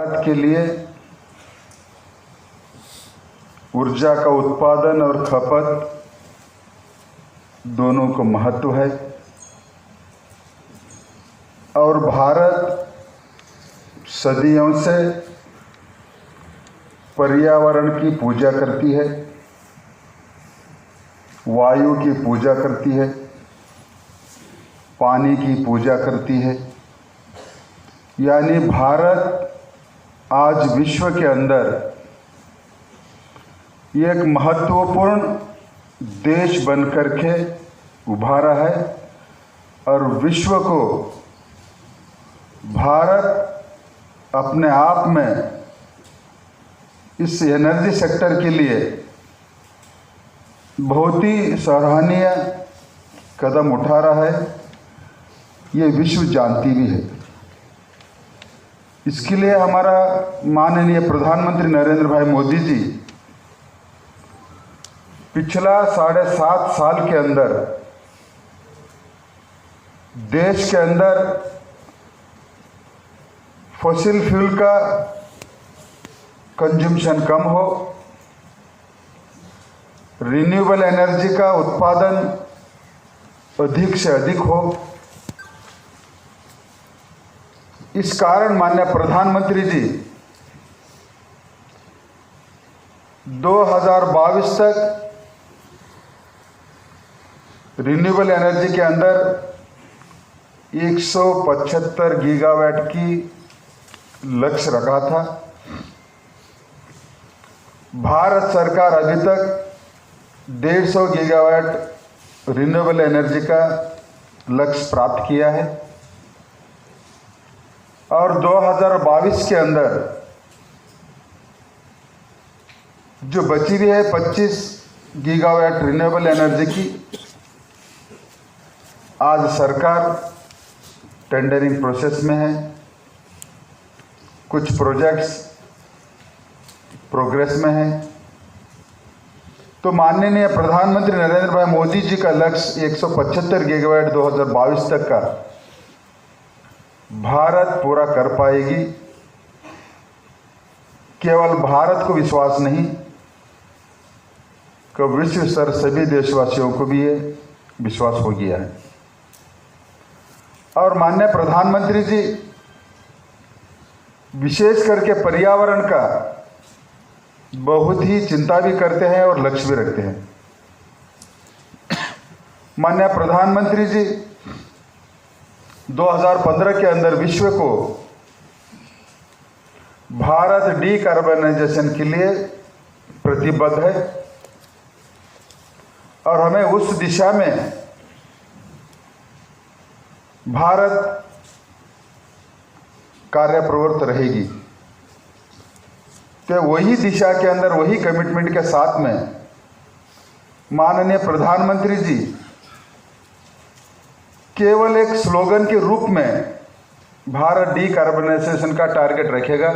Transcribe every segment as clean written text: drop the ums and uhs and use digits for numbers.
भारत के लिए ऊर्जा का उत्पादन और खपत दोनों को महत्व है और भारत सदियों से पर्यावरण की पूजा करती है, वायु की पूजा करती है, पानी की पूजा करती है। यानी भारत आज विश्व के अंदर एक महत्वपूर्ण देश बनकर के उभारा है और विश्व को भारत अपने आप में इस एनर्जी सेक्टर के लिए बहुत ही सराहनीय कदम उठा रहा है। ये विश्व जानती भी है। इसके लिए हमारा माननीय प्रधानमंत्री नरेंद्र भाई मोदी जी पिछला 7.5 साल के अंदर देश के अंदर फॉसिल फ्यूल का कंजम्पशन कम हो, रिन्यूएबल एनर्जी का उत्पादन अधिक से अधिक हो। इस कारण माननीय प्रधानमंत्री जी 2022 तक रिन्यूएबल एनर्जी के अंदर 175 गीगावाट की लक्ष्य रखा था। भारत सरकार अभी तक 150 गीगावाट रिन्यूएबल एनर्जी का लक्ष्य प्राप्त किया है और 2022 के अंदर जो बची हुई है 25 गीगावाट रिन्यूएबल एनर्जी की, आज सरकार टेंडरिंग प्रोसेस में है। कुछ प्रोजेक्ट्स प्रोग्रेस में हैं। तो माननीय प्रधानमंत्री नरेंद्र भाई मोदी जी का लक्ष्य 175 गीगावाट 2022 तक का भारत पूरा कर पाएगी। केवल भारत को विश्वास नहीं कि विश्व स्तर सभी देशवासियों को भी ये विश्वास हो गया है। और माननीय प्रधानमंत्री जी विशेष करके पर्यावरण का बहुत ही चिंता भी करते हैं और लक्ष्य भी रखते हैं। माननीय प्रधानमंत्री जी 2015 के अंदर विश्व को भारत डीकार्बनाइजेशन के लिए प्रतिबद्ध है और हमें उस दिशा में भारत कार्य प्रवृत्त रहेगी। तो वही दिशा के अंदर वही कमिटमेंट के साथ में माननीय प्रधानमंत्री जी केवल एक स्लोगन के रूप में भारत डीकार्बनाइजेशन का टारगेट रखेगा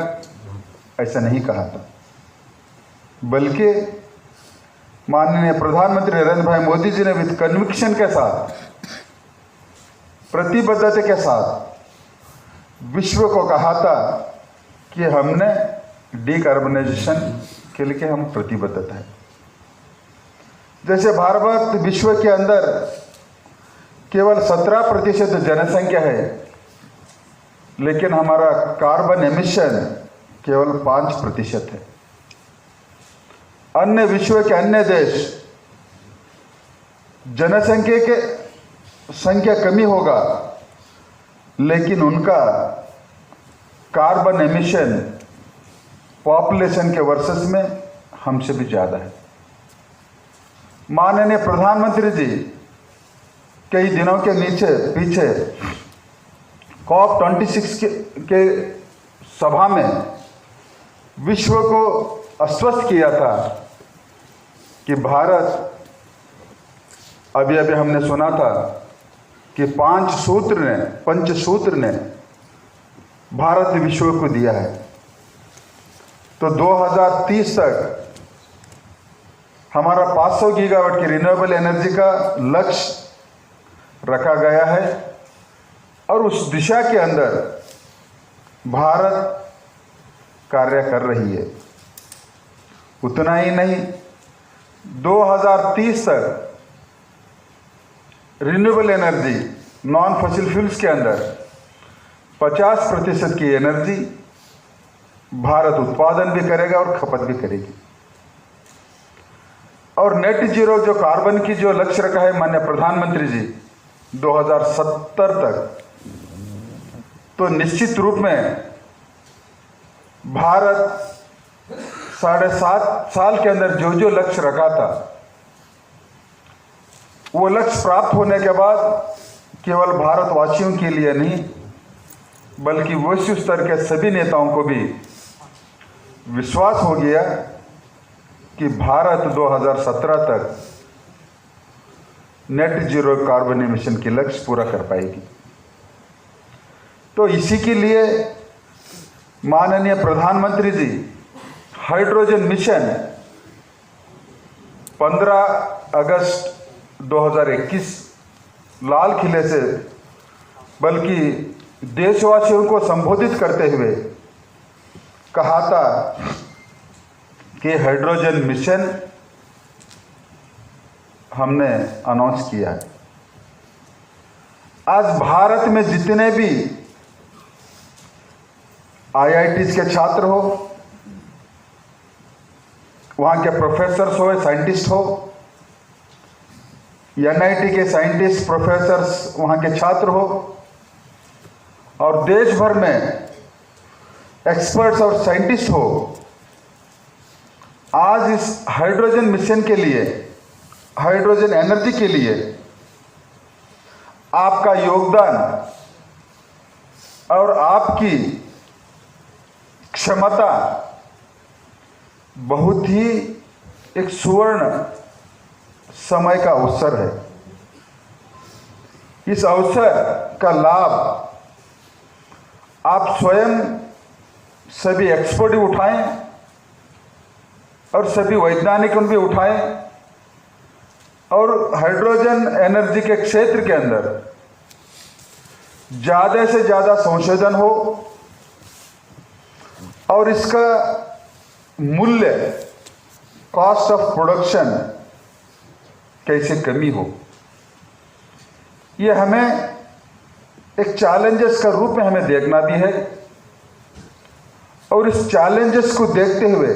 ऐसा नहीं कहा था, बल्कि माननीय प्रधानमंत्री नरेंद्र भाई मोदी जी ने विद कन्विक्शन के साथ, प्रतिबद्धता के साथ विश्व को कहा था कि हमने डीकार्बनाइजेशन के लिए हम प्रतिबद्ध है। जैसे भारत विश्व के अंदर केवल 17% जनसंख्या है, लेकिन हमारा कार्बन एमिशन केवल 5% है। अन्य विश्व के अन्य देश जनसंख्या के संख्या कमी होगा, लेकिन उनका कार्बन एमिशन पॉपुलेशन के वर्सेस में हमसे भी ज़्यादा है। माननीय प्रधानमंत्री जी कई दिनों के पीछे COP26 के सभा में विश्व को आश्वस्त किया था कि भारत, अभी हमने सुना था कि पंचसूत्र ने भारत विश्व को दिया है। तो 2030 तक हमारा 500 गीगावाट की रिन्यूएबल एनर्जी का लक्ष्य रखा गया है और उस दिशा के अंदर भारत कार्य कर रही है। उतना ही नहीं, 2030 तक renewable energy, non fossil fuels के अंदर 50% की एनर्जी भारत उत्पादन भी करेगा और खपत भी करेगी। और नेट जीरो जो कार्बन की जो लक्ष्य रखा है माननीय प्रधानमंत्री जी 2070 तक, तो निश्चित रूप में भारत 7.5 साल के अंदर जो जो लक्ष्य रखा था, वो लक्ष्य प्राप्त होने के बाद केवल भारतवासियों के लिए नहीं बल्कि वैश्विक स्तर के सभी नेताओं को भी विश्वास हो गया कि भारत 2017 तक नेट जीरो कार्बन एमिशन की लक्ष्य पूरा कर पाएगी। तो इसी के लिए माननीय प्रधानमंत्री जी हाइड्रोजन मिशन 15 अगस्त 2021 लाल किले से बल्कि देशवासियों को संबोधित करते हुए कहा था कि हाइड्रोजन मिशन हमने अनाउंस किया है। आज भारत में जितने भी IITs के छात्र हो, वहाँ के प्रोफेसर्स हो, साइंटिस्ट हो, NIT के साइंटिस्ट प्रोफेसर्स वहाँ के छात्र हो, और देश भर में एक्सपर्ट्स और साइंटिस्ट हो, आज इस हाइड्रोजन मिशन के लिए, हाइड्रोजन एनर्जी के लिए आपका योगदान और आपकी क्षमता बहुत ही एक सुवर्ण समय का अवसर है। इस अवसर का लाभ आप स्वयं सभी एक्सपर्ट भी उठाएं और सभी वैज्ञानिक भी उठाएं और हाइड्रोजन एनर्जी के क्षेत्र के अंदर ज़्यादा से ज़्यादा संशोधन हो और इसका मूल्य, कॉस्ट ऑफ प्रोडक्शन कैसे कमी हो, ये हमें एक चैलेंजेस का रूप में हमें देखना भी है। और इस चैलेंजेस को देखते हुए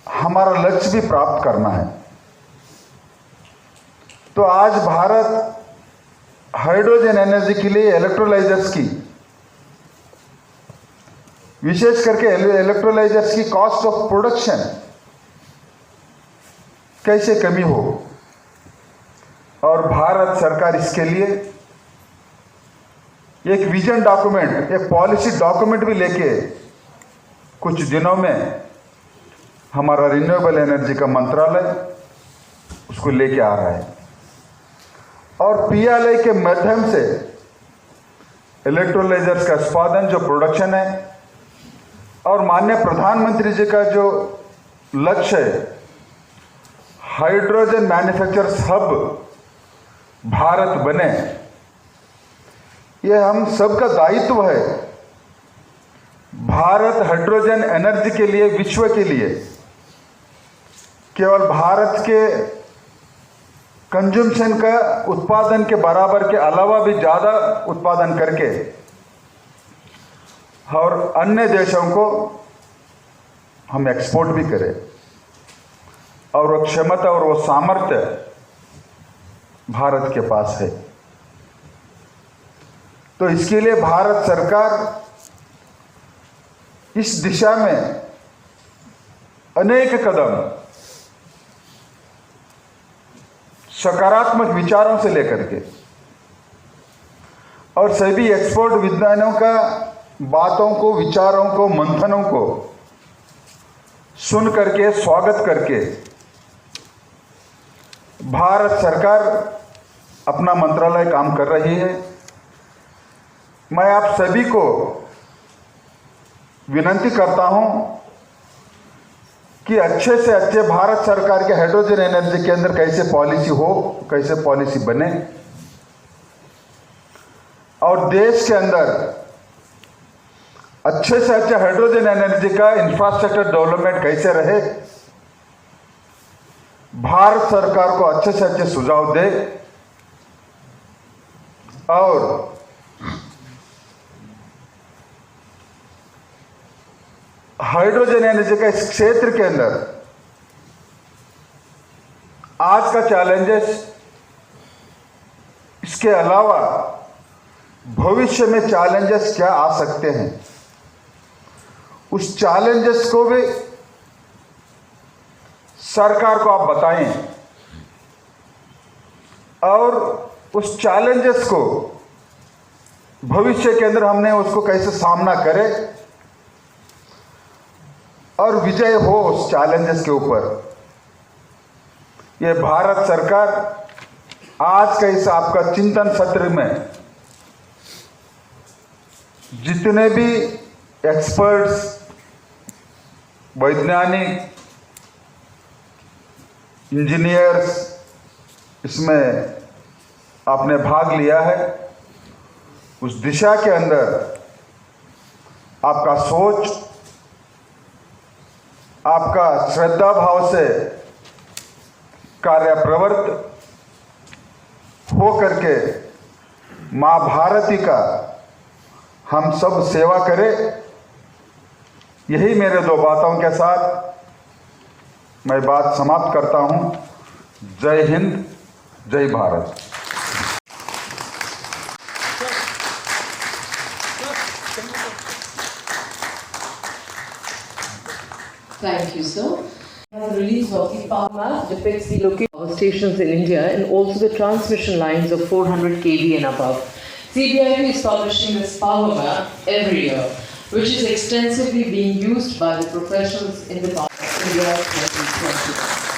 हमारा लक्ष्य भी प्राप्त करना है। तो आज भारत हाइड्रोजन एनर्जी के लिए इलेक्ट्रोलाइजर्स की, विशेष करके इलेक्ट्रोलाइजर्स की कॉस्ट ऑफ प्रोडक्शन कैसे कमी हो, और भारत सरकार इसके लिए एक विजन डॉक्यूमेंट, एक पॉलिसी डॉक्यूमेंट भी लेके कुछ दिनों में हमारा रिन्यूएबल एनर्जी का मंत्रालय उसको लेके आ रहा है। और PLI के माध्यम से इलेक्ट्रोलाइजर्स का उत्पादन, जो प्रोडक्शन है, और माननीय प्रधानमंत्री जी का जो लक्ष्य है हाइड्रोजन मैन्युफैक्चरर्स हब भारत बने, यह हम सबका दायित्व है। भारत हाइड्रोजन एनर्जी के लिए, विश्व के लिए, केवल भारत के कंजम्पशन का उत्पादन के बराबर के अलावा भी ज़्यादा उत्पादन करके और अन्य देशों को हम एक्सपोर्ट भी करें, और वो क्षमता और वो सामर्थ्य भारत के पास है। तो इसके लिए भारत सरकार इस दिशा में अनेक कदम सकारात्मक विचारों से लेकर के और सभी एक्सपर्ट विद्वानों का बातों को, विचारों को, मंथनों को सुन करके, स्वागत करके भारत सरकार अपना मंत्रालय काम कर रही है। मैं आप सभी को विनती करता हूं कि अच्छे से अच्छे भारत सरकार के हाइड्रोजन एनर्जी के अंदर कैसे पॉलिसी हो, कैसे पॉलिसी बने, और देश के अंदर अच्छे से अच्छा हाइड्रोजन एनर्जी का इंफ्रास्ट्रक्चर डेवलपमेंट कैसे रहे, भारत सरकार को अच्छे से अच्छे सुझाव दे और हाइड्रोजन एनर्जी का इस क्षेत्र के अंदर आज का चैलेंजेस, इसके अलावा भविष्य में चैलेंजेस क्या आ सकते हैं, उस चैलेंजेस को भी सरकार को आप बताएं और उस चैलेंजेस को भविष्य के अंदर हमने उसको कैसे सामना करें और विजय हो उस चैलेंजेस के ऊपर। ये भारत सरकार आज का इस आपका चिंतन सत्र में जितने भी एक्सपर्ट्स, वैज्ञानिक, इंजीनियर्स इसमें आपने भाग लिया है, उस दिशा के अंदर आपका सोच, आपका श्रद्धा भाव से कार्य प्रवृत्त हो करके माँ भारती का हम सब सेवा करें। यही मेरे दो बातों के साथ मैं बात समाप्त करता हूं। जय हिंद, जय Bharat. Thank you, sir. The release of the power map depicts the location of stations in India and also the transmission lines of 400 kV and above. CBIB is publishing this power map every year, which is extensively being used by the professionals in the India 2020.